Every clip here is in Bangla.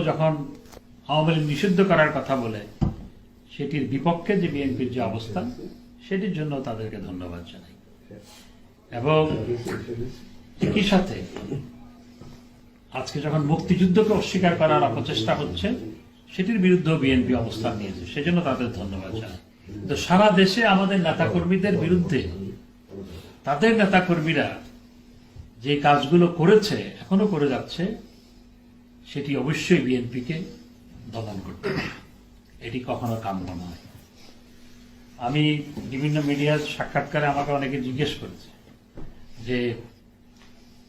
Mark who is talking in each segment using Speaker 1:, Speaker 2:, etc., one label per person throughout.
Speaker 1: যখন আওয়ামী লীগ নিষিদ্ধ করার কথা বলে সেটির বিপক্ষে যে বিএনপির যে অবস্থান, সেটির জন্য তাদেরকে ধন্যবাদ জানাই। এবং একই সাথে আজকে যখন মুক্তিযুদ্ধকে অস্বীকার করার অপচেষ্টা হচ্ছে, সেটির বিরুদ্ধে বিএনপি অবস্থান নিয়েছে, সেজন্য তাদের ধন্যবাদ জানাই। কিন্তু সারা দেশে আমাদের নেতাকর্মীদের বিরুদ্ধে তাদের নেতাকর্মীরা যে কাজগুলো করেছে, এখনো করে যাচ্ছে, সেটি অবশ্যই বিএনপিকে দমন করতে হবে। এটি কখনো কাম্য নয়। আমি বিভিন্ন মিডিয়ার সাক্ষাৎকারে আমাকে অনেকে জিজ্ঞেস করেছে যে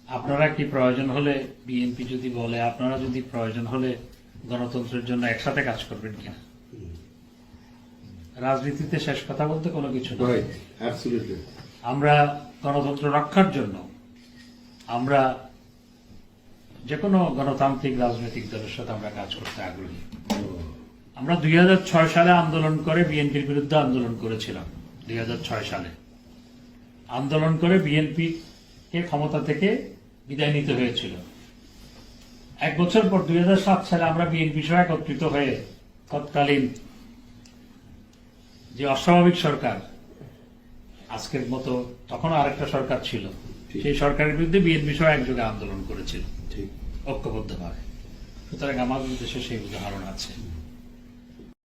Speaker 1: আপনারা কি প্রয়োজন হলে, বিএনপি যদি বলে আপনারা যদি প্রয়োজন হলে গণতন্ত্রের জন্য একসাথে কাজ করবেন কিনা। রাজনীতিতে শেষ কথা বলতে কোনো কিছু নয়। আমরা গণতন্ত্র রক্ষার জন্য আমরা যে কোনো গণতান্ত্রিক রাজনৈতিক দলের সাথে আমরা কাজ করতে আগ্রহী। আমরা 2006 সালে আন্দোলন করে বিএনপির বিরুদ্ধে আন্দোলন করেছিলাম। 2006 সালে আন্দোলন করে বিএনপিকে ক্ষমতা থেকে বিদায় নিতে হয়েছিল। এক বছর পর 2007 সালে আমরা বিএনপি সহ একত্রিত হয়ে তৎকালীন যে অস্বাভাবিক সরকার, আজকের মতো তখন আরেকটা সরকার ছিল, সেই সরকারের বিরুদ্ধে বিএনপি সহ একযোগে আন্দোলন করেছিল ঐক্যবদ্ধভাবে। সুতরাং আমাদের দেশে সেই উদাহরণ আছে।